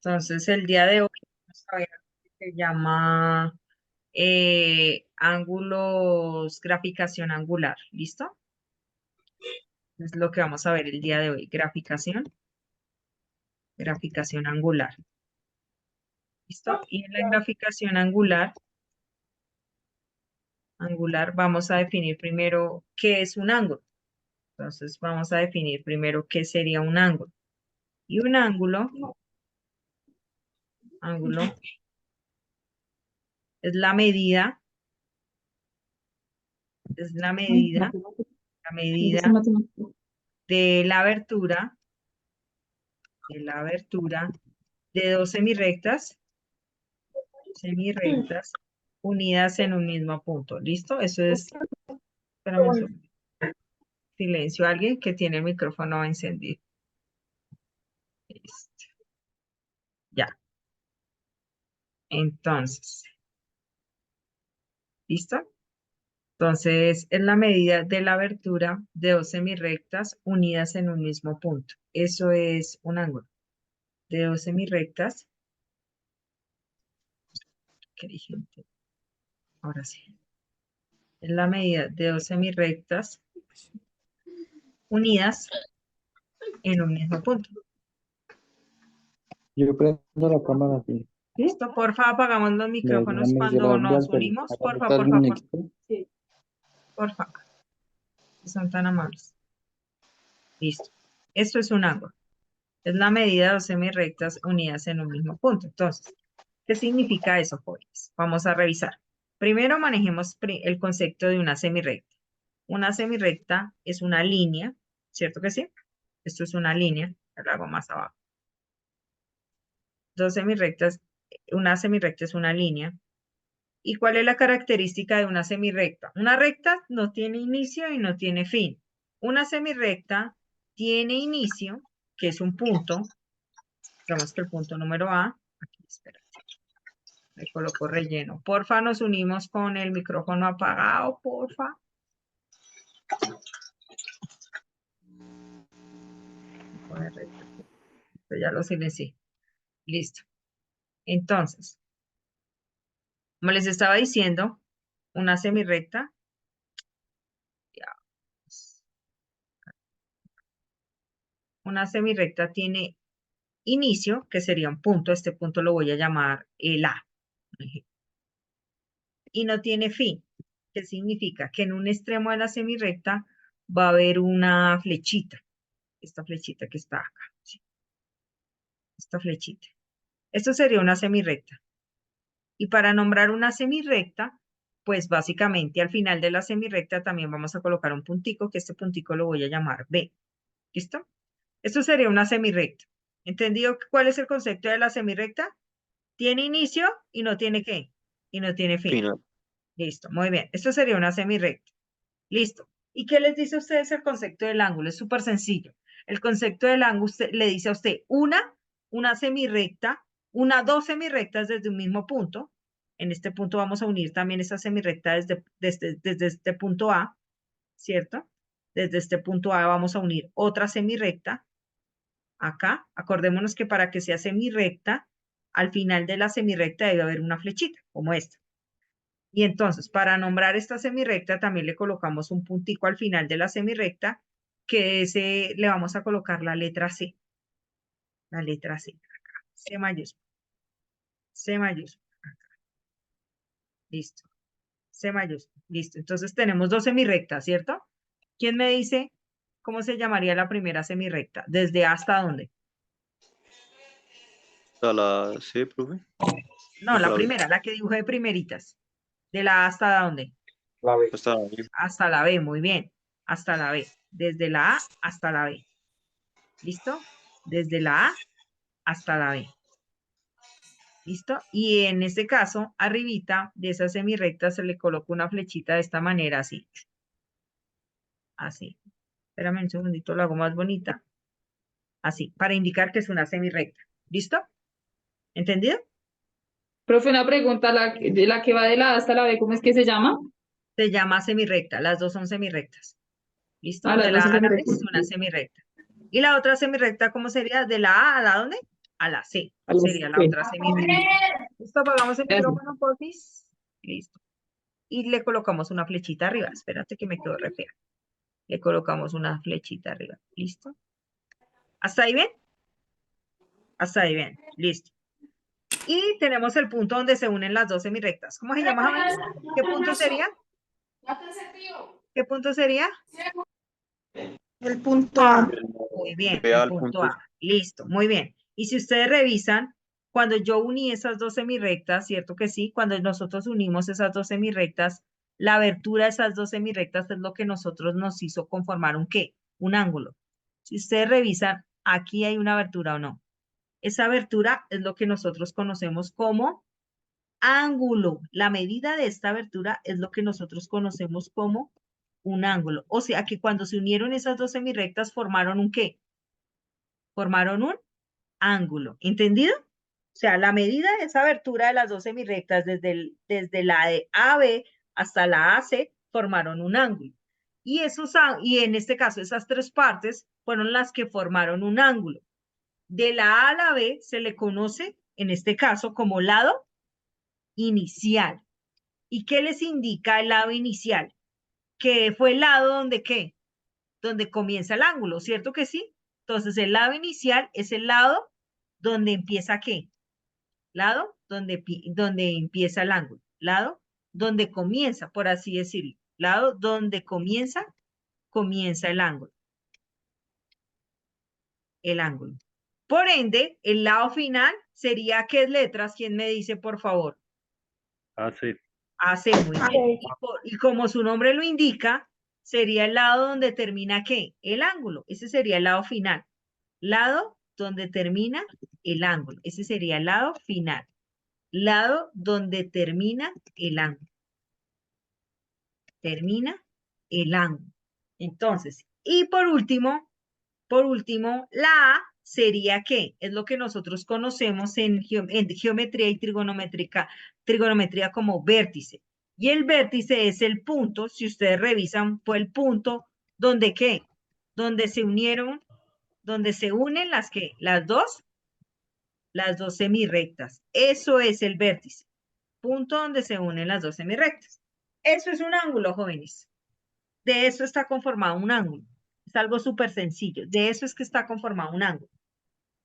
Entonces, el día de hoy vamos a ver lo que se llama ángulos, graficación angular. ¿Listo? Es lo que vamos a ver el día de hoy. Graficación angular. ¿Listo? Y en la graficación angular vamos a definir primero qué es un ángulo. Entonces, vamos a definir primero qué sería un ángulo. Y un ángulo es la medida, la medida de la abertura de dos semirrectas unidas en un mismo punto. ¿Listo? Eso es, espérame un segundo. Silencio, alguien que tiene el micrófono encendido. Listo. Ya. Entonces, ¿listo? Entonces, es la medida de la abertura de dos semirrectas unidas en un mismo punto. Eso es un ángulo de dos semirrectas. ¿Qué dije? Ahora sí. Es la medida de dos semirrectas unidas en un mismo punto. Yo prendo la cámara así. ¿Listo? Porfa, apagamos los micrófonos Me hice cuando la nos vuelta. unimos. Porfa, Acá porfa, alguien porfa, equipo. porfa. Si son tan amables. Listo. Esto es un ángulo. Es la medida de dos semirrectas unidas en un mismo punto. Entonces, ¿qué significa eso, jóvenes? Vamos a revisar. Primero manejemos el concepto de una semirrecta. Una semirrecta es una línea, ¿cierto que sí? Esto es una línea, lo hago más abajo. Dos semirrectas, una semirrecta es una línea. ¿Y cuál es la característica de una semirrecta? Una recta no tiene inicio y no tiene fin. Una semirrecta tiene inicio, que es un punto. Digamos que el punto número A. Aquí, espérate. Le coloco relleno. Porfa, nos unimos con el micrófono apagado, porfa. Ya lo silencié. Listo. Entonces, como les estaba diciendo, una semirrecta. Una semirrecta tiene inicio, que sería un punto. Este punto lo voy a llamar el A. Y no tiene fin. ¿Qué significa? Que en un extremo de la semirrecta va a haber una flechita. Esta flechita que está acá. ¿Sí? Esta flechita. Esto sería una semirrecta. Y para nombrar una semirrecta, pues básicamente al final de la semirrecta también vamos a colocar un puntico, que este puntico lo voy a llamar B. ¿Listo? Esto sería una semirrecta. ¿Entendido cuál es el concepto de la semirrecta? Tiene inicio y no tiene qué. Y no tiene fin. Final. Listo, muy bien. Esto sería una semirrecta. Listo. ¿Y qué les dice a ustedes el concepto del ángulo? Es súper sencillo. El concepto del ángulo le dice a usted una semirrecta, dos semirrectas desde un mismo punto. En este punto vamos a unir también esa semirrecta desde este punto A, ¿cierto? Desde este punto A vamos a unir otra semirrecta. Acá, acordémonos que para que sea semirrecta, al final de la semirrecta debe haber una flechita, como esta. Y entonces, para nombrar esta semirrecta, también le colocamos un puntico al final de la semirrecta, que ese le vamos a colocar la letra C. La letra C, acá. C mayúscula. C mayúscula. Acá. Listo. C mayúscula. Listo. Entonces tenemos dos semirrectas, ¿cierto? ¿Quién me dice cómo se llamaría la primera semirrecta? ¿Desde A hasta dónde? Hasta la C, profe. No, Hasta la la B. primera, la que dibujé primeritas. ¿De la A hasta dónde? La B. Hasta la B. Hasta la B, muy bien. Hasta la B. Desde la A hasta la B. ¿Listo? Desde la A hasta la B. ¿Listo? Y en este caso, arribita de esa semirrecta se le coloca una flechita de esta manera, así. Así. Espérame un segundito, lo hago más bonita. Así, para indicar que es una semirrecta. ¿Listo? ¿Entendido? Profe, una pregunta, de la que va de la A hasta la B, ¿cómo es que se llama? Se llama semirrecta. Las dos son semirrectas. ¿Listo? Ah, De las la dos A son a la B semirrectas. es una semirrecta. ¿Y la otra semirrecta cómo sería? ¿De la A a la dónde? a la C. A la Sería la C. otra semirrecta. Listo, apagamos el Ya sé. micrófono, porfis. Listo. Y le colocamos una flechita arriba. Espérate que me quedó re fea. Le colocamos una flechita arriba. ¿Listo? ¿Hasta ahí bien? Hasta ahí bien. Listo. Y tenemos el punto donde se unen las dos semirrectas. ¿Cómo se llama, jóvenes? ¿Qué punto sería? ¿Qué punto sería? El punto A. Muy bien, Vea el el punto punto. A. Listo, muy bien. Y si ustedes revisan, cuando yo uní esas dos semirrectas, ¿cierto que sí? Cuando nosotros unimos esas dos semirrectas, la abertura de esas dos semirrectas es lo que nosotros nos hizo conformar un ¿qué? Un ángulo. Si ustedes revisan, aquí hay una abertura o no. Esa abertura es lo que nosotros conocemos como ángulo. La medida de esta abertura es lo que nosotros conocemos como un ángulo. O sea que cuando se unieron esas dos semirrectas formaron un ¿qué? Formaron un ángulo. ¿Entendido? O sea, la medida de esa abertura de las dos semirrectas desde la de AB hasta la AC formaron un ángulo. Y en este caso, esas tres partes fueron las que formaron un ángulo. De la A a la B se le conoce, en este caso, como lado inicial. ¿Y qué les indica el lado inicial? Que fue el lado donde ¿qué? Donde comienza el ángulo, ¿cierto que sí? Entonces, el lado inicial es el lado donde empieza ¿qué? Lado donde empieza el ángulo. Lado donde comienza, por así decirlo. Lado donde comienza el ángulo. El ángulo. Por ende, el lado final sería ¿qué letras? ¿Quién me dice, por favor? AC. AC, muy bien. Y como su nombre lo indica, sería el lado donde termina ¿qué? El ángulo. Ese sería el lado final. Lado donde termina el ángulo. Ese sería el lado final. Lado donde termina el ángulo. Termina el ángulo. Entonces, y por último, la A sería ¿qué? Es lo que nosotros conocemos en geometría y trigonometría como vértice. Y el vértice es el punto, si ustedes revisan, fue el punto donde ¿qué? Donde se unieron, donde se unen las dos semirrectas. Eso es el vértice. Punto donde se unen las dos semirrectas. Eso es un ángulo, jóvenes. De eso está conformado un ángulo. Es algo súper sencillo. De eso es que está conformado un ángulo.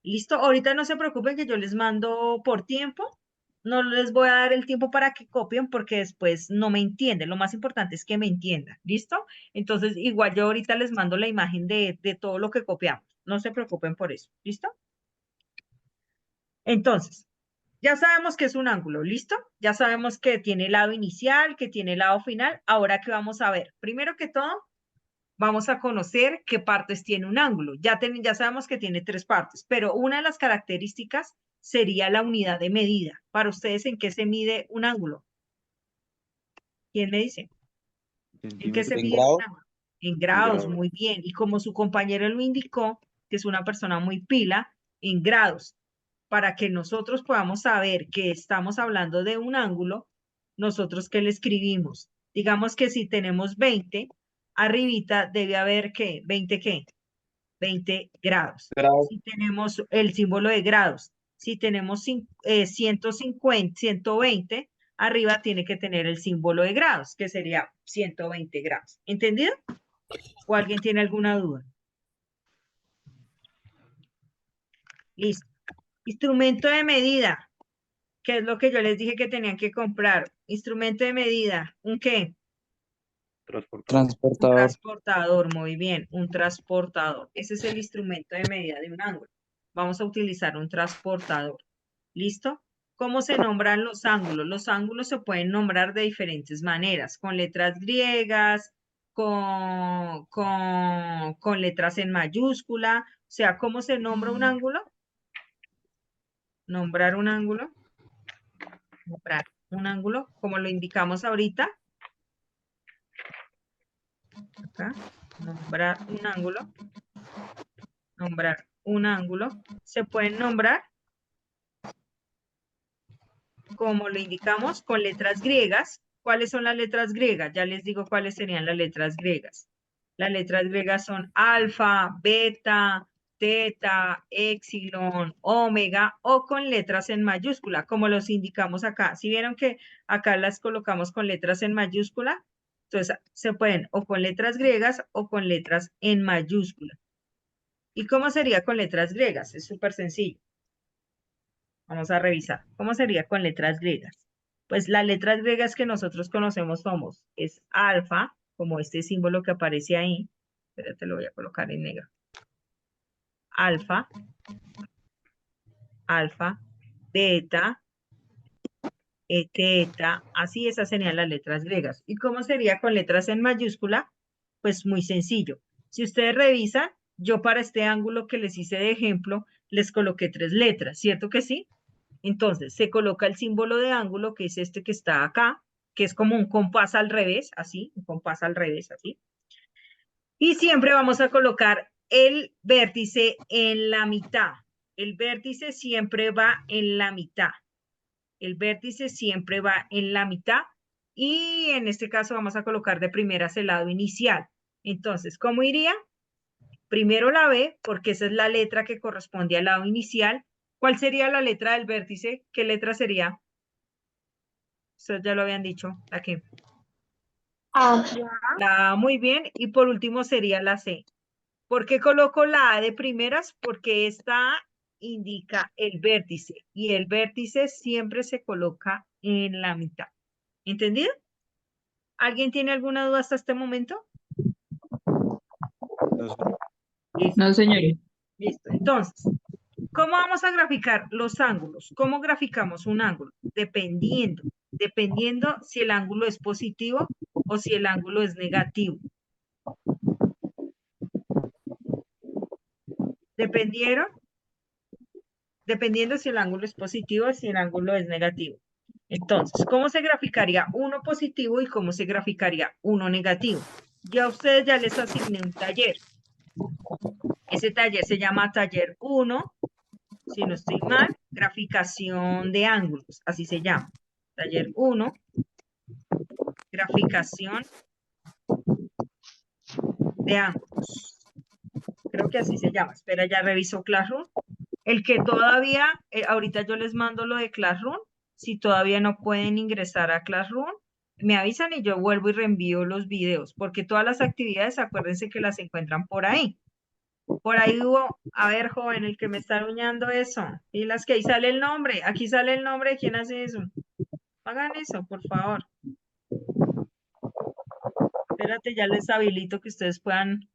¿Listo? Ahorita no se preocupen que yo les mando por tiempo. No les voy a dar el tiempo para que copien porque después no me entienden. Lo más importante es que me entiendan. ¿Listo? Entonces, igual yo ahorita les mando la imagen de todo lo que copiamos. No se preocupen por eso. ¿Listo? Entonces, ya sabemos que es un ángulo, ¿listo? Ya sabemos que tiene lado inicial, que tiene lado final. Ahora, ¿qué vamos a ver? Primero que todo, vamos a conocer qué partes tiene un ángulo. Ya sabemos que tiene tres partes, pero una de las características sería la unidad de medida. Para ustedes, ¿en qué se mide un ángulo? ¿Quién me dice? ¿En qué se ¿En mide grado? un ángulo? En grados, Grado. muy bien. Y como su compañero lo indicó, que es una persona muy pila, en grados. Para que nosotros podamos saber que estamos hablando de un ángulo, nosotros ¿qué le escribimos? Digamos que si tenemos 20, arribita debe haber ¿qué? ¿20 qué? 20 grados. Grado. Si tenemos el símbolo de grados, si tenemos 150, 120, arriba tiene que tener el símbolo de grados, que sería 120 grados. ¿Entendido? ¿O alguien tiene alguna duda? Listo. Instrumento de medida, que es lo que yo les dije que tenían que comprar. Instrumento de medida, ¿un qué? Transportador. Un Transportador. transportador, muy bien, un transportador. Ese es el instrumento de medida de un ángulo. Vamos a utilizar un transportador. ¿Listo? ¿Cómo se nombran los ángulos? Los ángulos se pueden nombrar de diferentes maneras, con letras griegas, con letras en mayúscula. O sea, ¿cómo se nombra un ángulo? Nombrar un ángulo. Nombrar un ángulo, como lo indicamos ahorita. Acá, nombrar un ángulo. Nombrar un ángulo. Se pueden nombrar, como lo indicamos, con letras griegas. ¿Cuáles son las letras griegas? Ya les digo cuáles serían las letras griegas. Las letras griegas son alfa, beta, teta, épsilon, omega o con letras en mayúscula, como los indicamos acá. Si vieron que acá las colocamos con letras en mayúscula, entonces se pueden o con letras griegas o con letras en mayúscula. ¿Y cómo sería con letras griegas? Es súper sencillo. Vamos a revisar. ¿Cómo sería con letras griegas? Pues las letras griegas que nosotros conocemos es alfa, como este símbolo que aparece ahí. Espérate, lo voy a colocar en negro. Alfa, beta, teta, así esas serían las letras griegas. ¿Y cómo sería con letras en mayúscula? Pues muy sencillo. Si ustedes revisan, yo para este ángulo que les hice de ejemplo, les coloqué 3 letras, ¿cierto que sí? Entonces, se coloca el símbolo de ángulo, que es este que está acá, que es como un compás al revés, así, un compás al revés, así. Y siempre vamos a colocar el vértice en la mitad. El vértice siempre va en la mitad. El vértice siempre va en la mitad. Y en este caso vamos a colocar de primeras el lado inicial. Entonces, ¿cómo iría? Primero la B, porque esa es la letra que corresponde al lado inicial. ¿Cuál sería la letra del vértice? ¿Qué letra sería? Ustedes ya lo habían dicho. ¿La qué? A. La A, muy bien. Y por último sería la C. ¿Por qué coloco la A de primeras? Porque esta A indica el vértice. Y el vértice siempre se coloca en la mitad. ¿Entendido? ¿Alguien tiene alguna duda hasta este momento? Listo. No, señorita. Listo. Entonces, ¿cómo vamos a graficar los ángulos? ¿Cómo graficamos un ángulo? Dependiendo si el ángulo es positivo o si el ángulo es negativo. Dependiendo si el ángulo es positivo o si el ángulo es negativo. Entonces, ¿cómo se graficaría uno positivo y cómo se graficaría uno negativo? Ya a ustedes ya les asigné un taller. Ese taller se llama taller 1, si no estoy mal, graficación de ángulos, así se llama. Taller 1, graficación de ángulos. Creo que así se llama. Espera, ya reviso Classroom. El que todavía, ahorita yo les mando lo de Classroom. Si todavía no pueden ingresar a Classroom, me avisan y yo vuelvo y reenvío los videos, porque todas las actividades, acuérdense que las encuentran por ahí. Por ahí hubo, a ver, joven, el que me está aruñando eso. Y las que ahí sale el nombre. Aquí sale el nombre de quién hace eso. Hagan eso, por favor. Espérate, ya les habilito que ustedes puedan.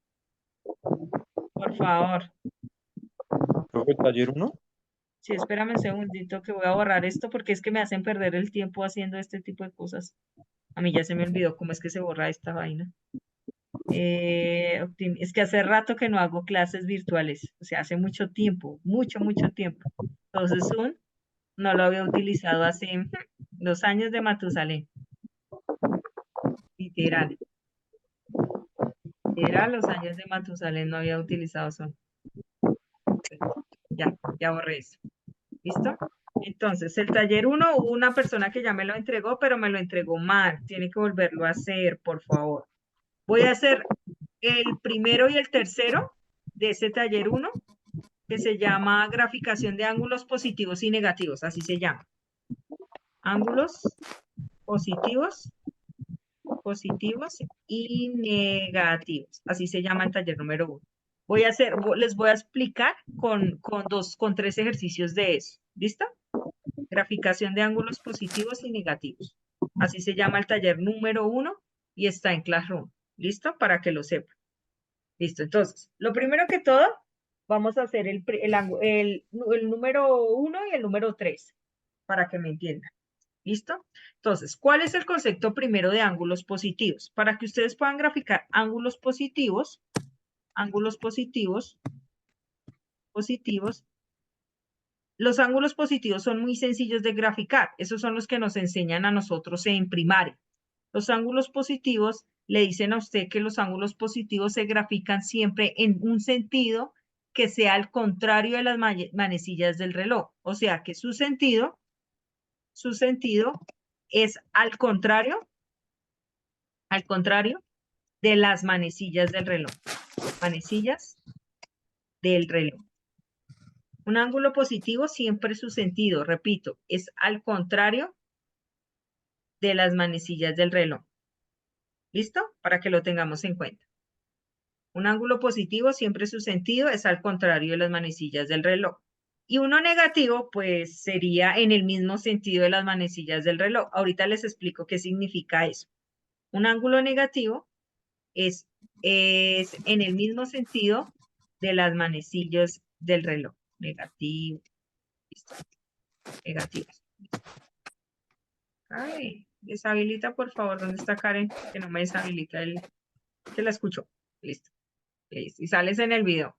Por favor. ¿Profe, taller 1? Sí, espérame un segundito que voy a borrar esto porque es que me hacen perder el tiempo haciendo este tipo de cosas. A mí ya se me olvidó cómo es que se borra esta vaina. Es que hace rato que no hago clases virtuales. O sea, hace mucho tiempo, mucho tiempo. Entonces, Zoom no lo había utilizado hace 2 años de Matusalén. Literal. Literal, los años de Matusalén no había utilizado Zoom. Ya borré eso. ¿Listo? Entonces, el taller 1 hubo una persona que ya me lo entregó, pero me lo entregó mal. Tiene que volverlo a hacer, por favor. Voy a hacer el primero y el tercero de ese taller 1, que se llama graficación de ángulos positivos y negativos, así se llama. Ángulos positivos y negativos, así se llama el taller número 1. Les voy a explicar con 3 ejercicios de eso. ¿Listo? Graficación de ángulos positivos y negativos. Así se llama el taller número 1 y está en Classroom. ¿Listo? Para que lo sepan. Listo. Entonces, lo primero que todo, vamos a hacer el número 1 y el número 3, para que me entiendan. ¿Listo? Entonces, ¿cuál es el concepto primero de ángulos positivos? Para que ustedes puedan graficar ángulos positivos, los ángulos positivos son muy sencillos de graficar. Esos son los que nos enseñan a nosotros en primaria. Los ángulos positivos le dicen a usted que los ángulos positivos se grafican siempre en un sentido que sea al contrario de las manecillas del reloj. O sea que su sentido es al contrario de las manecillas del reloj. Manecillas del reloj. Un ángulo positivo siempre su sentido, repito, es al contrario de las manecillas del reloj. ¿Listo? Para que lo tengamos en cuenta. Un ángulo positivo siempre su sentido es al contrario de las manecillas del reloj. Y uno negativo, pues sería en el mismo sentido de las manecillas del reloj. Ahorita les explico qué significa eso. Un ángulo negativo es en el mismo sentido de las manecillas del reloj. Negativo. Listo. Negativos. Ay, deshabilita, por favor. ¿Dónde está Karen? Que no me deshabilita el... Que la escucho. Listo. Listo. Y sales en el video.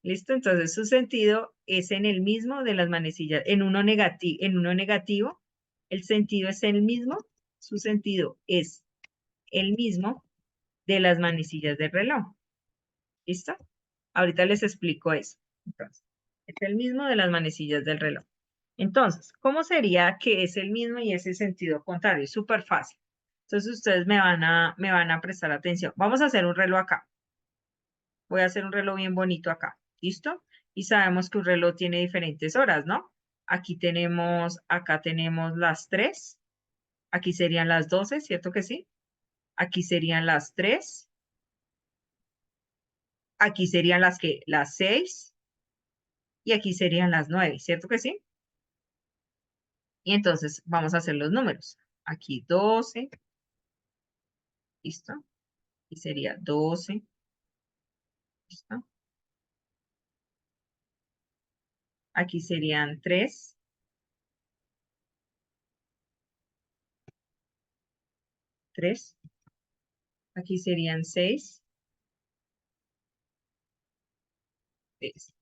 ¿Listo? Entonces su sentido es en el mismo de las manecillas. En uno negativo, el sentido es el mismo. Su sentido es el mismo de las manecillas del reloj. ¿Listo? Ahorita les explico eso. Entonces, es el mismo de las manecillas del reloj. Entonces, ¿cómo sería que es el mismo y es el sentido contrario? Es súper fácil. Entonces, ustedes me van a prestar atención. Vamos a hacer un reloj acá. Voy a hacer un reloj bien bonito acá. ¿Listo? Y sabemos que un reloj tiene diferentes horas, ¿no? Acá tenemos las 3. Aquí serían las 12, ¿cierto que sí? Aquí serían las 3. Aquí serían las 6. Y aquí serían las 9, ¿cierto que sí? Y entonces vamos a hacer los números. Aquí 12. ¿Listo? Y sería 12. ¿Listo? Aquí serían 3. 3. Aquí serían 6. 6.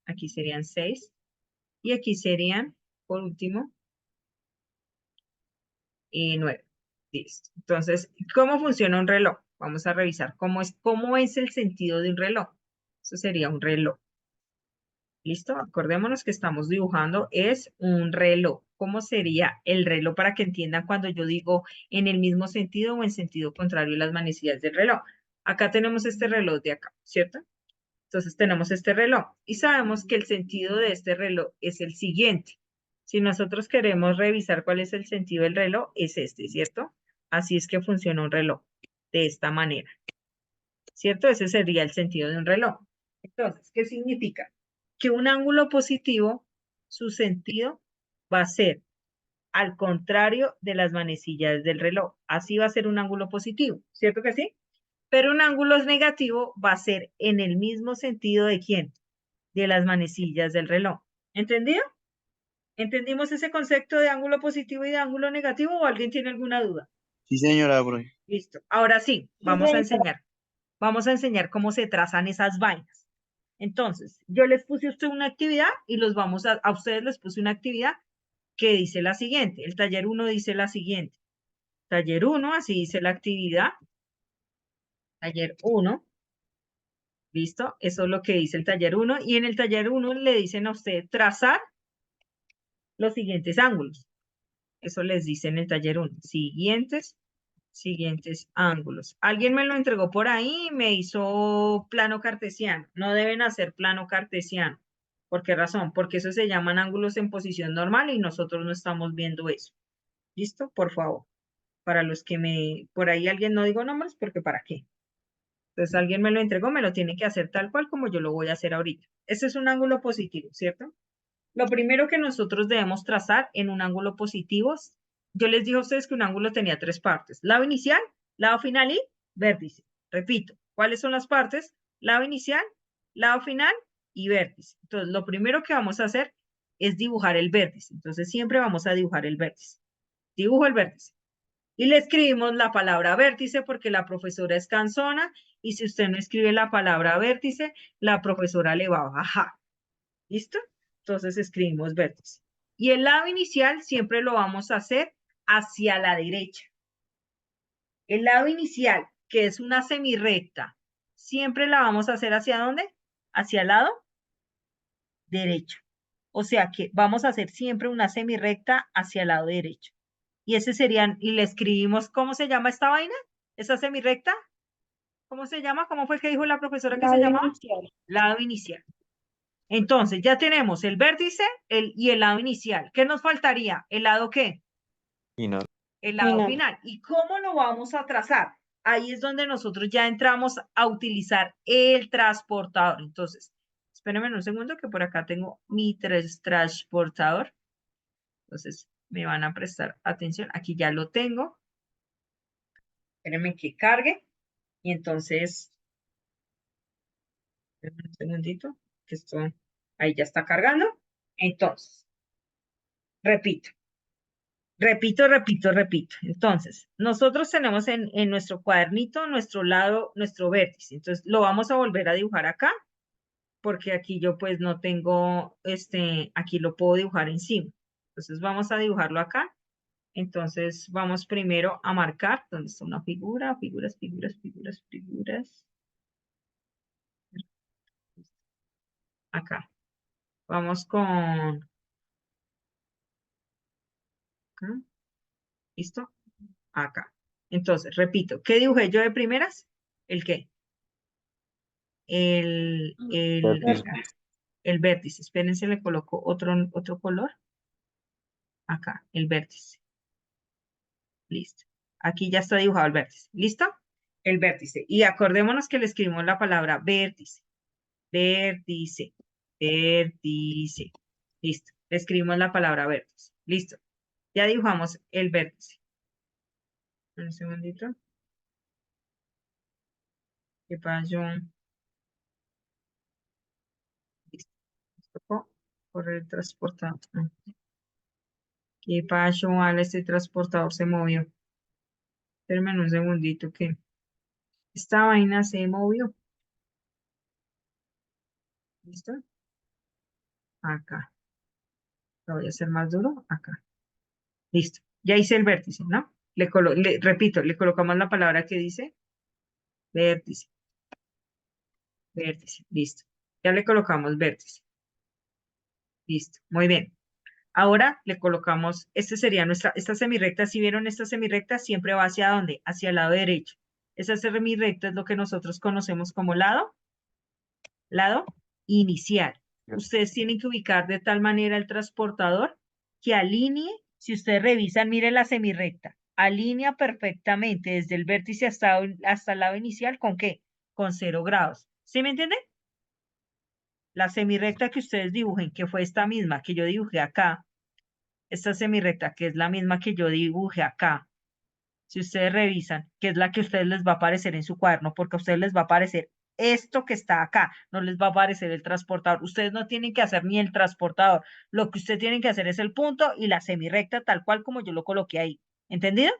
Aquí serían 6. Y aquí serían, por último, 9. Listo. Entonces, ¿cómo funciona un reloj? Vamos a revisar cómo es el sentido de un reloj. Eso sería un reloj. ¿Listo? Acordémonos que estamos dibujando, es un reloj. ¿Cómo sería el reloj para que entiendan cuando yo digo en el mismo sentido o en sentido contrario las manecillas del reloj? Acá tenemos este reloj de acá, ¿cierto? Entonces tenemos este reloj y sabemos que el sentido de este reloj es el siguiente. Si nosotros queremos revisar cuál es el sentido del reloj, es este, ¿cierto? Así es que funciona un reloj, de esta manera, ¿cierto? Ese sería el sentido de un reloj. Entonces, ¿qué significa? Que un ángulo positivo, su sentido va a ser al contrario de las manecillas del reloj. Así va a ser un ángulo positivo, ¿cierto que sí? Pero un ángulo negativo va a ser en el mismo sentido de quién, de las manecillas del reloj. ¿Entendido? ¿Entendimos ese concepto de ángulo positivo y de ángulo negativo o alguien tiene alguna duda? Sí, señora, profe. Listo. Ahora sí, Sí, vamos a señora. enseñar. Vamos a enseñar cómo se trazan esas vainas. Entonces, yo les puse a usted una actividad y a ustedes les puse una actividad que dice la siguiente. El taller 1 dice la siguiente. Taller 1, así dice la actividad. Taller 1. ¿Listo? Eso es lo que dice el taller 1. Y en el taller 1 le dicen a usted trazar los siguientes ángulos. Eso les dice en el taller 1. Siguientes ángulos. Alguien me lo entregó por ahí y me hizo plano cartesiano. No deben hacer plano cartesiano. ¿Por qué razón? Porque eso se llaman ángulos en posición normal y nosotros no estamos viendo eso. ¿Listo? Por favor. Para los que por ahí alguien no digo nombres, porque ¿para qué? Entonces alguien me lo entregó, me lo tiene que hacer tal cual como yo lo voy a hacer ahorita. Ese es un ángulo positivo, ¿cierto? Lo primero que nosotros debemos trazar en un ángulo positivo, yo les dije a ustedes que un ángulo tenía 3 partes, lado inicial, lado final y vértice. Repito, ¿cuáles son las partes? Lado inicial, lado final y vértice. Entonces, lo primero que vamos a hacer es dibujar el vértice. Entonces, siempre vamos a dibujar el vértice. Dibujo el vértice. Y le escribimos la palabra vértice porque la profesora es cansona y si usted no escribe la palabra vértice, la profesora le va a bajar. ¿Listo? Entonces escribimos vértice. Y el lado inicial siempre lo vamos a hacer hacia la derecha. El lado inicial, que es una semirrecta, siempre la vamos a hacer ¿hacia dónde? Hacia el lado derecho. O sea que vamos a hacer siempre una semirrecta hacia el lado derecho. Y ese serían, y le escribimos, ¿cómo se llama esta vaina? ¿Esa semirrecta? ¿Cómo se llama? ¿Cómo fue que dijo la profesora que Lado se llamaba? inicial. Lado inicial. Entonces, ya tenemos el vértice y el lado inicial. ¿Qué nos faltaría? ¿El lado qué? Final. El lado Final. final. ¿Y cómo lo vamos a trazar? Ahí es donde nosotros ya entramos a utilizar el transportador. Entonces, espérenme un segundo que por acá tengo mi transportador. Entonces, me van a prestar atención. Aquí ya lo tengo. Espérenme que cargue. Y entonces, espérenme un segundito, que esto ahí ya está cargando. Entonces, repito. Repito. Entonces, nosotros tenemos en nuestro cuadernito nuestro lado, nuestro vértice. Entonces, lo vamos a volver a dibujar acá, porque aquí yo pues no tengo, aquí lo puedo dibujar encima. Entonces, vamos a dibujarlo acá. Entonces, vamos primero a marcar, ¿dónde está una figura? Figuras. Acá. Vamos con, acá. ¿Listo? Acá. Entonces, repito, ¿qué dibujé yo de primeras? ¿El qué? Vértice. Acá, el vértice. Espérense, le coloco otro color. Acá, el vértice. Listo. Aquí ya está dibujado el vértice. ¿Listo? El vértice. Y acordémonos que le escribimos la palabra vértice. Vértice. Vértice. Listo. Le escribimos la palabra vértice. Listo. Ya dibujamos el vértice. Un segundito. ¿Qué pasó? Listo. Tocó correr el transportador. ¿Qué pasó? Este transportador se movió. Espérenme un segundito que esta vaina se movió. ¿Listo? Acá. Lo voy a hacer más duro. Acá. Listo. Ya hice el vértice, ¿no? Repito, le colocamos la palabra que dice vértice. Vértice. Listo. Ya le colocamos vértice. Listo. Muy bien. Ahora le colocamos, esta sería esta semirrecta. Si vieron esta semirrecta, siempre va hacia dónde? Hacia el lado derecho. Esa semirrecta es lo que nosotros conocemos como lado inicial. Ustedes tienen que ubicar de tal manera el transportador que alinee, si ustedes revisan, miren la semirrecta, alinea perfectamente desde el vértice hasta el lado inicial, ¿con qué? Con 0 grados. ¿Sí me entienden? La semirrecta que ustedes dibujen, que fue esta misma que yo dibujé acá, esta semirrecta que es la misma que yo dibujé acá, si ustedes revisan, que es la que a ustedes les va a aparecer en su cuaderno, porque a ustedes les va a aparecer esto que está acá, no les va a aparecer el transportador. Ustedes no tienen que hacer ni el transportador. Lo que ustedes tienen que hacer es el punto y la semirrecta tal cual como yo lo coloqué ahí. ¿Entendido?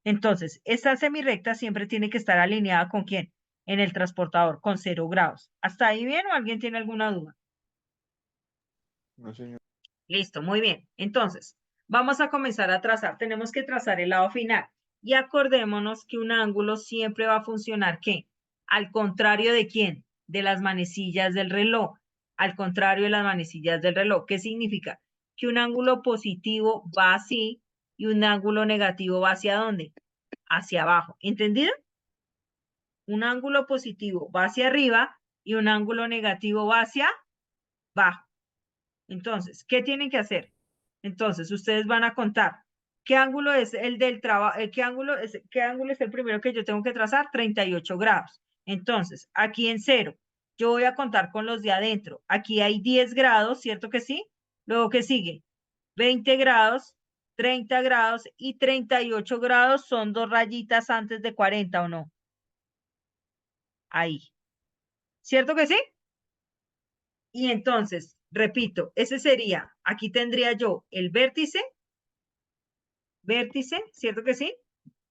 Entonces, esta semirrecta siempre tiene que estar alineada con quién? En el transportador, con 0 grados. ¿Hasta ahí bien o alguien tiene alguna duda? No, señor. Listo, muy bien. Entonces, vamos a comenzar a trazar. Tenemos que trazar el lado final. Y acordémonos que un ángulo siempre va a funcionar, ¿qué? Al contrario de quién? De las manecillas del reloj. Al contrario de las manecillas del reloj. ¿Qué significa? Que un ángulo positivo va así y un ángulo negativo va hacia dónde? Hacia abajo. ¿Entendido? Un ángulo positivo va hacia arriba y un ángulo negativo va hacia abajo. Entonces, ¿qué tienen que hacer? Entonces, ustedes van a contar. ¿Qué ángulo es el del trabajo? Qué ángulo es el primero que yo tengo que trazar? 38 grados. Entonces, aquí en 0, yo voy a contar con los de adentro. Aquí hay 10 grados, ¿cierto que sí? Luego, ¿qué sigue? 20 grados, 30 grados y 38 grados son 2 rayitas antes de 40, ¿o no? Ahí. ¿Cierto que sí? Y entonces, repito, ese sería, aquí tendría yo el vértice, ¿cierto que sí?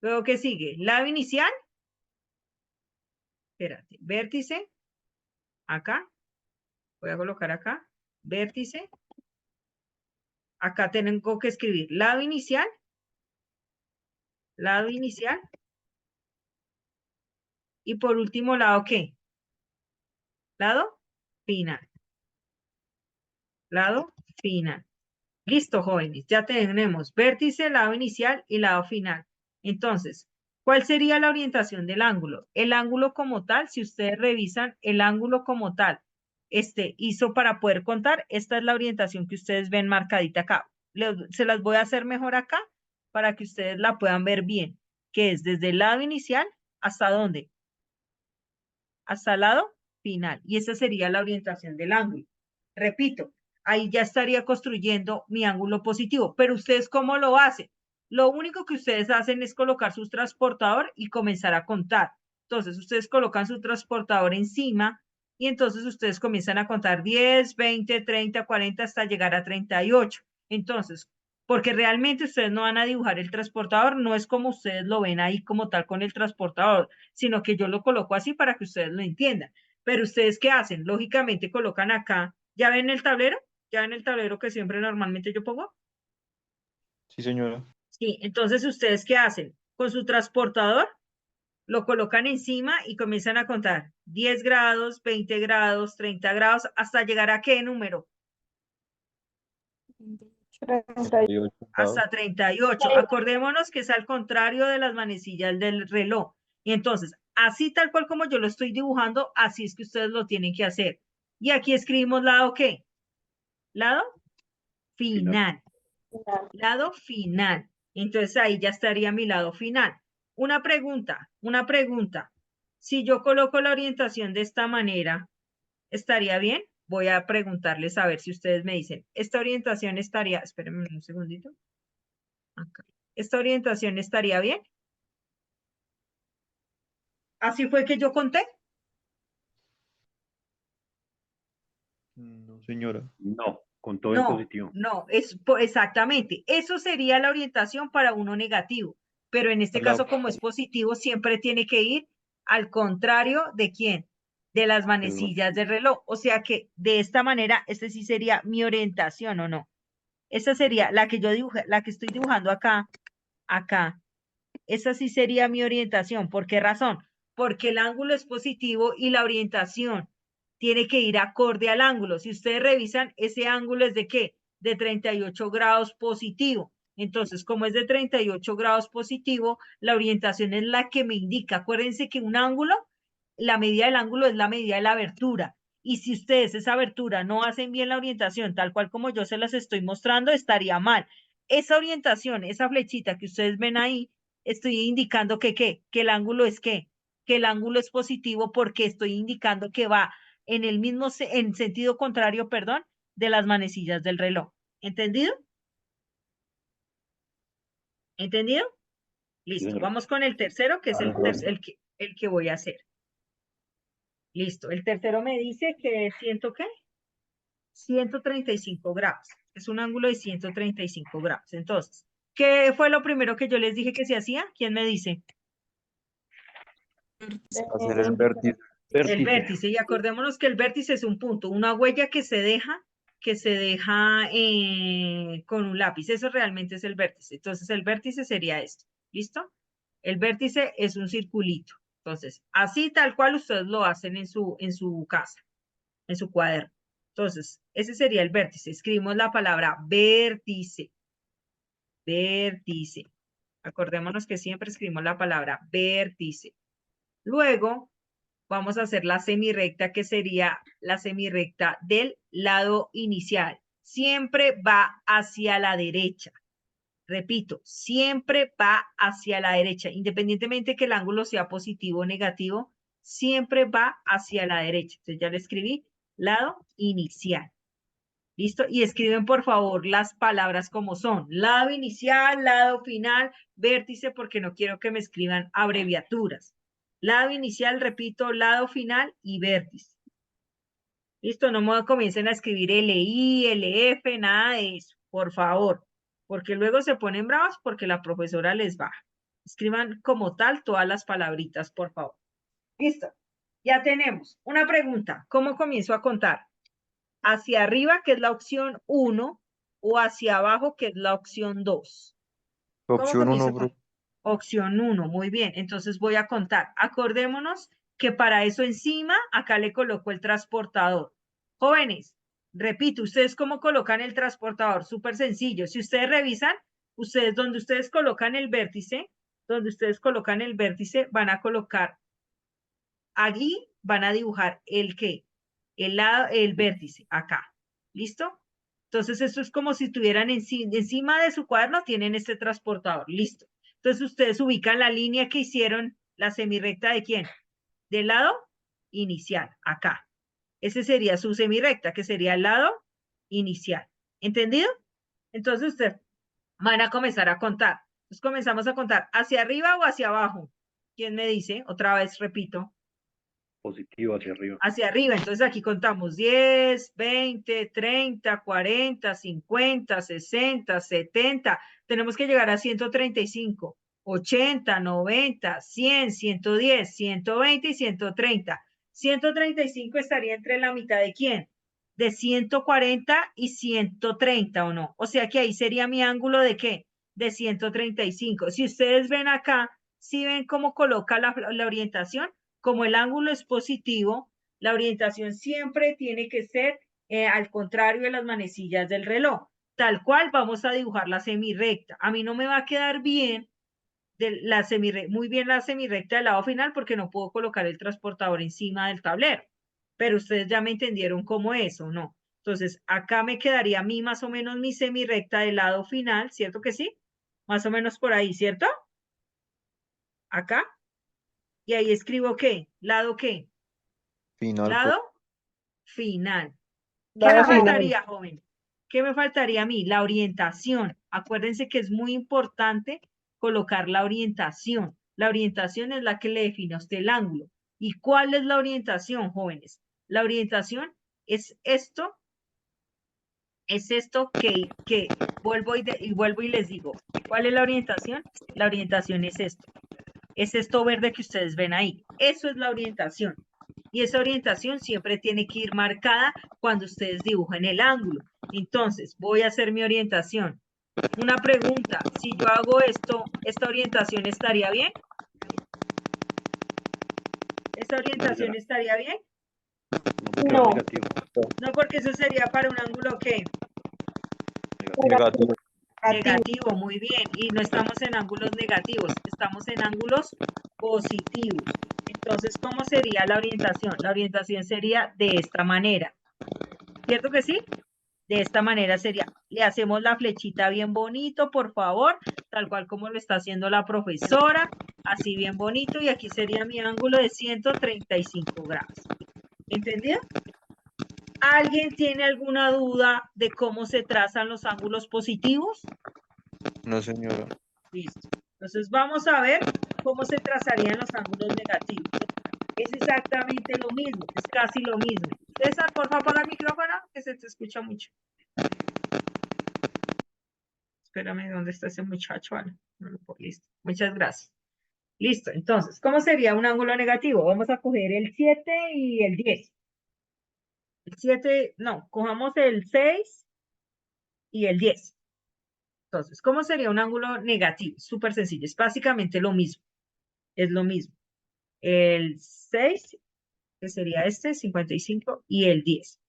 Luego, ¿qué sigue? Lado inicial, espérate, vértice, acá, voy a colocar acá, vértice, acá tengo que escribir lado inicial, y por último, lado, ¿qué? Lado final, lado final. Listo, jóvenes, ya tenemos vértice, lado inicial y lado final. Entonces, ¿Cuál sería la orientación del ángulo? El ángulo como tal, si ustedes revisan el ángulo como tal, hizo para poder contar, esta es la orientación que ustedes ven marcadita acá. Se las voy a hacer mejor acá para que ustedes la puedan ver bien, que es desde el lado inicial hasta dónde, hasta el lado final. Y esa sería la orientación del ángulo. Repito, ahí ya estaría construyendo mi ángulo positivo, pero ustedes ¿cómo lo hacen? Lo único que ustedes hacen es colocar su transportador y comenzar a contar. Entonces, ustedes colocan su transportador encima y entonces ustedes comienzan a contar 10, 20, 30, 40 hasta llegar a 38. Entonces, porque realmente ustedes no van a dibujar el transportador, no es como ustedes lo ven ahí como tal con el transportador, sino que yo lo coloco así para que ustedes lo entiendan. Pero ustedes, ¿qué hacen? Lógicamente colocan acá, ¿ya ven el tablero? ¿Ya ven el tablero que siempre normalmente yo pongo? Sí, señora. Sí, entonces ustedes ¿qué hacen? Con su transportador lo colocan encima y comienzan a contar 10 grados, 20 grados, 30 grados, hasta llegar a qué número? 38 grados. Hasta 38. Acordémonos que es al contrario de las manecillas del reloj. Y entonces, así tal cual como yo lo estoy dibujando, así es que ustedes lo tienen que hacer. Y aquí escribimos lado ¿qué? Lado final. Lado final. Entonces ahí ya estaría mi lado final. Una pregunta. Si yo coloco la orientación de esta manera, ¿estaría bien? Voy a preguntarles a ver si ustedes me dicen, esta orientación estaría, espérenme un segundito. Acá. ¿Esta orientación estaría bien? ¿Así fue que yo conté? No, señora. No, con todo en No, positivo. no, exactamente. Eso sería la orientación para uno negativo, pero en este Al lado. caso, como es positivo, siempre tiene que ir al contrario de quién, de las manecillas del reloj. O sea que de esta manera, esta sí sería mi orientación, ¿o no? Esa sería la que yo dibujé, la que estoy dibujando acá, acá. Esa sí sería mi orientación. ¿Por qué razón? Porque el ángulo es positivo y la orientación tiene que ir acorde al ángulo. Si ustedes revisan, ese ángulo es de qué? De 38 grados positivo. Entonces, como es de 38 grados positivo, la orientación es la que me indica. Acuérdense que un ángulo, la medida del ángulo es la medida de la abertura. Y si ustedes esa abertura no hacen bien la orientación, tal cual como yo se las estoy mostrando, estaría mal. Esa orientación, esa flechita que ustedes ven ahí, estoy indicando que ¿qué? Que el ángulo es ¿qué? Que el ángulo es positivo porque estoy indicando que va en el mismo, en sentido contrario, perdón, de las manecillas del reloj. ¿Entendido? ¿Entendido? Sí, Listo. señora. Vamos con el tercero, que es Ah, el que voy a hacer. Listo. El tercero me dice que es ¿qué? 135 grados. Es un ángulo de 135 grados. Entonces, ¿qué fue lo primero que yo les dije que se hacía? ¿Quién me dice? hacer el vértice. El Vértice. vértice, y acordémonos que el vértice es un punto, una huella que se deja con un lápiz. Eso realmente es el vértice. Entonces, el vértice sería esto. ¿Listo? El vértice es un circulito. Entonces, así tal cual ustedes lo hacen en su casa, en su cuaderno. Entonces, ese sería el vértice. Escribimos la palabra vértice. Vértice. Acordémonos que siempre escribimos la palabra vértice. Luego, vamos a hacer la semirrecta, que sería la semirrecta del lado inicial. Siempre va hacia la derecha. Repito, siempre va hacia la derecha, independientemente que el ángulo sea positivo o negativo, siempre va hacia la derecha. Entonces ya le escribí lado inicial. ¿Listo? Y escriben por favor las palabras como son. Lado inicial, lado final, vértice, porque no quiero que me escriban abreviaturas. Lado inicial, repito, lado final y vértice. ¿Listo? No me comiencen a escribir LI, LF, nada de eso, por favor. Porque luego se ponen bravos porque la profesora les baja. Escriban como tal todas las palabritas, por favor. ¿Listo? Ya tenemos una pregunta. ¿Cómo comienzo a contar? ¿Hacia arriba, que es la opción 1, o hacia abajo, que es la opción 2? ¿Cómo Opción comienzo 1, con opción 1? Muy bien, entonces voy a contar. Acordémonos que para eso encima, acá le coloco el transportador. Jóvenes, repito, ¿ustedes cómo colocan el transportador? Súper sencillo. Si ustedes revisan, ustedes donde ustedes colocan el vértice, donde ustedes colocan el vértice, van a colocar, allí van a dibujar el qué, el vértice, acá. ¿Listo? Entonces, esto es como si tuvieran encima de su cuaderno, tienen este transportador. Listo. Entonces, ustedes ubican la línea que hicieron, la semirrecta de quién? Del lado inicial, acá. Ese sería su semirrecta, que sería el lado inicial. ¿Entendido? Entonces, ustedes van a comenzar a contar. Entonces, comenzamos a contar hacia arriba o hacia abajo. ¿Quién me dice? Otra vez repito. Positivo hacia arriba. Hacia arriba, entonces aquí contamos 10, 20, 30, 40, 50, 60, 70, tenemos que llegar a 135, 80, 90, 100, 110, 120 y 130. 135 estaría entre la mitad de quién? De 140 y 130, ¿o no? O sea que ahí sería mi ángulo de qué? De 135. Si ustedes ven acá, ¿sí ven cómo coloca la orientación? Como el ángulo es positivo, la orientación siempre tiene que ser al contrario de las manecillas del reloj. Tal cual vamos a dibujar la semirrecta. A mí no me va a quedar bien muy bien la semirrecta del lado final porque no puedo colocar el transportador encima del tablero. Pero ustedes ya me entendieron cómo es o no. Entonces, acá me quedaría a mí más o menos mi semirrecta del lado final, ¿cierto que sí? Más o menos por ahí, ¿cierto? Acá. Y ahí escribo ¿qué? ¿Lado qué? Final, Lado final. ¿Qué Lado me final. faltaría, joven? ¿Qué me faltaría a mí? La orientación. Acuérdense que es muy importante colocar la orientación. La orientación es la que le define a usted el ángulo. ¿Y cuál es la orientación, jóvenes? La orientación es esto que vuelvo y les digo. ¿Cuál es la orientación? La orientación es esto. Es esto verde que ustedes ven ahí. Eso es la orientación. Y esa orientación siempre tiene que ir marcada cuando ustedes dibujen el ángulo. Entonces, voy a hacer mi orientación. Una pregunta, si yo hago esto, ¿esta orientación estaría bien? ¿Esta orientación estaría bien? No, No. negativo. No, porque eso sería para un ángulo ¿qué? negativo. Negativo, muy bien. Y no estamos en ángulos negativos, estamos en ángulos positivos. Entonces, ¿cómo sería la orientación? La orientación sería de esta manera. ¿Cierto que sí? De esta manera sería. Le hacemos la flechita bien bonito, por favor, tal cual como lo está haciendo la profesora. Así bien bonito. Y aquí sería mi ángulo de 135 grados. ¿Entendido? ¿Alguien tiene alguna duda de cómo se trazan los ángulos positivos? No, señora. Listo. Entonces vamos a ver cómo se trazarían los ángulos negativos. Es exactamente lo mismo, es casi lo mismo. César, por favor, apaga el micrófono, que se te escucha mucho. Espérame, ¿dónde está ese muchacho? Vale, listo. Muchas gracias. Listo, entonces, ¿cómo sería un ángulo negativo? Vamos a coger el 7 y el 10. El 7, no, cojamos el 6 y el 10. Entonces, ¿cómo sería un ángulo negativo? Súper sencillo, es básicamente lo mismo. Es lo mismo. El 6, que sería este, 55, y el 10.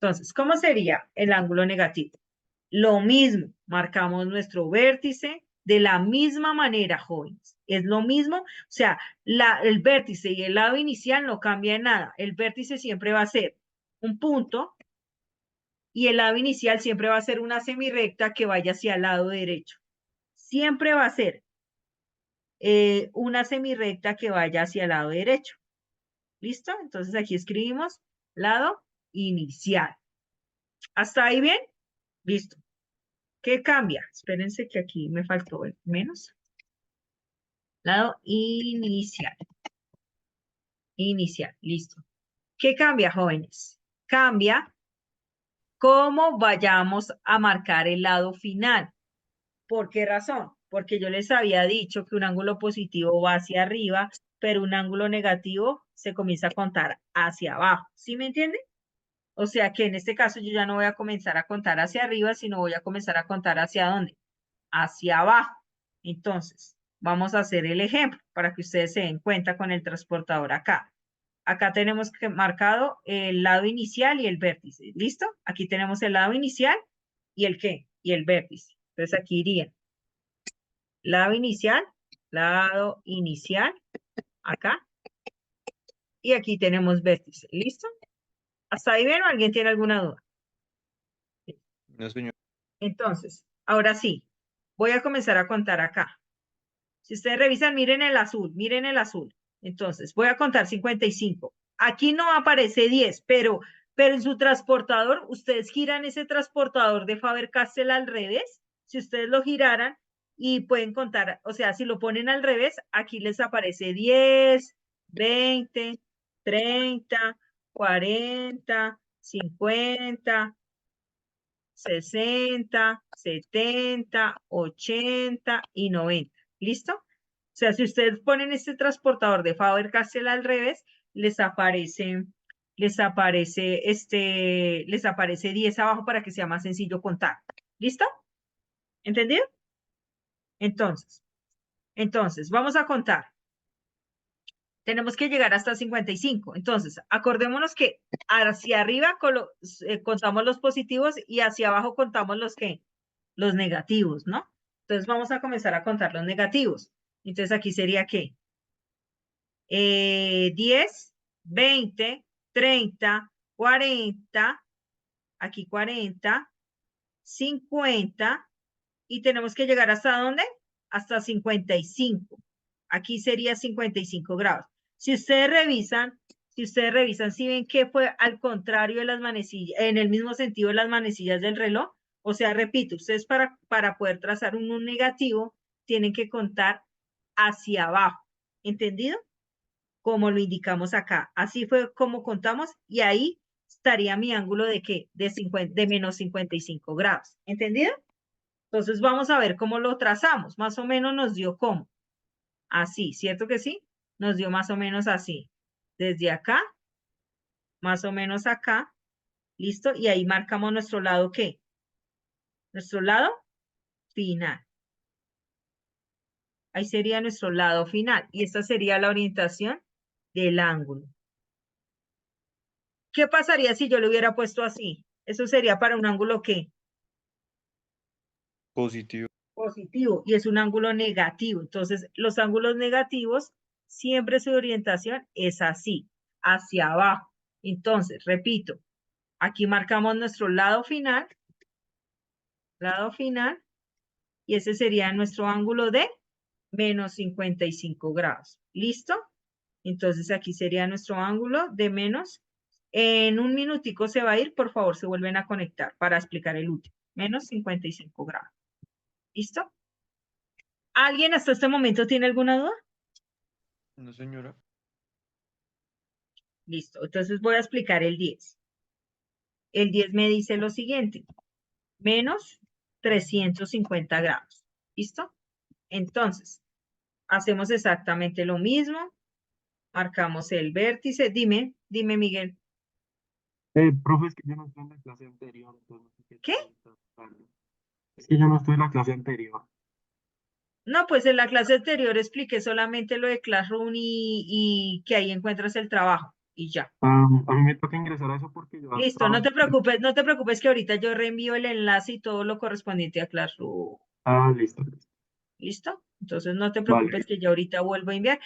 Entonces, ¿cómo sería el ángulo negativo? Lo mismo, marcamos nuestro vértice de la misma manera, jóvenes. Es lo mismo, o sea, el vértice y el lado inicial no cambia en nada. El vértice siempre va a ser un punto y el lado inicial siempre va a ser una semirrecta que vaya hacia el lado derecho. Siempre va a ser una semirrecta que vaya hacia el lado derecho. ¿Listo? Entonces aquí escribimos lado inicial. ¿Hasta ahí bien? Listo. ¿Qué cambia? Espérense que aquí me faltó el menos. Lado inicial. Inicial, listo. ¿Qué cambia, jóvenes? Cambia cómo vayamos a marcar el lado final. ¿Por qué razón? Porque yo les había dicho que un ángulo positivo va hacia arriba, pero un ángulo negativo se comienza a contar hacia abajo. ¿Sí me entienden? O sea que en este caso yo ya no voy a comenzar a contar hacia arriba, sino voy a comenzar a contar hacia dónde? Hacia abajo. Entonces, vamos a hacer el ejemplo para que ustedes se den cuenta con el transportador acá. Acá tenemos que marcado el lado inicial y el vértice. ¿Listo? Aquí tenemos el lado inicial y el ¿qué? Y el vértice. Entonces aquí iría lado inicial, lado inicial, acá, y aquí tenemos vértice, ¿listo? ¿Hasta ahí bien o alguien tiene alguna duda? No, señora. Entonces, ahora sí, voy a comenzar a contar acá. Si ustedes revisan, miren el azul, miren el azul. Entonces, voy a contar 55. Aquí no aparece 10, pero en su transportador, ustedes giran ese transportador de Faber-Castell al revés. Si ustedes lo giraran y pueden contar, o sea, si lo ponen al revés, aquí les aparece 10, 20, 30, 40, 50, 60, 70, 80 y 90. ¿Listo? O sea, si ustedes ponen este transportador de Faber-Castell al revés, les aparece 10 abajo para que sea más sencillo contar. ¿Listo? ¿Entendido? Entonces, vamos a contar. Tenemos que llegar hasta 55. Entonces, acordémonos que hacia arriba contamos los positivos y hacia abajo contamos los negativos, ¿no? Entonces, vamos a comenzar a contar los negativos. Entonces, aquí sería ¿qué? 10, 20, 30, 40, aquí 40, 50, y tenemos que llegar ¿hasta dónde? Hasta 55. Aquí sería 55 grados. Si ustedes revisan, si ven que fue al contrario de las manecillas, en el mismo sentido de las manecillas del reloj, o sea, repito, ustedes para poder trazar un negativo, tienen que contar hacia abajo. ¿Entendido? Como lo indicamos acá. Así fue como contamos y ahí estaría mi ángulo de ¿qué? De menos 55 grados. ¿Entendido? Entonces vamos a ver cómo lo trazamos. Más o menos nos dio cómo. Así, ¿cierto que sí? Nos dio más o menos así. Desde acá, más o menos acá. ¿Listo? Y ahí marcamos nuestro lado ¿qué? Nuestro lado final. Ahí sería nuestro lado final. Y esta sería la orientación del ángulo. ¿Qué pasaría si yo lo hubiera puesto así? Eso sería para un ángulo ¿qué? Positivo. Positivo. Y es un ángulo negativo. Entonces, los ángulos negativos, siempre su orientación es así, hacia abajo. Entonces, repito, aquí marcamos nuestro lado final, y ese sería nuestro ángulo de menos 55 grados. ¿Listo? Entonces, aquí sería nuestro ángulo de menos. En un minutico se va a ir, por favor, se vuelven a conectar para explicar el último. Menos 55 grados. ¿Listo? ¿Alguien hasta este momento tiene alguna duda? No, señora. Listo. Entonces voy a explicar el 10. El 10 me dice lo siguiente. Menos 350 grados. ¿Listo? Entonces, hacemos exactamente lo mismo. Marcamos el vértice. Dime, Miguel. Profe, es que yo no estoy en la clase anterior, entonces no sé ¿Qué? está pasando. Es que yo no estoy en la clase anterior. No, pues en la clase anterior expliqué solamente lo de Classroom y que ahí encuentras el trabajo y ya. A mí me toca ingresar a eso porque yo Listo, trabajo. no te preocupes que ahorita yo reenvío el enlace y todo lo correspondiente a Classroom. Ah, listo. ¿Listo? Entonces no te Vale. preocupes que yo ahorita vuelvo a enviar.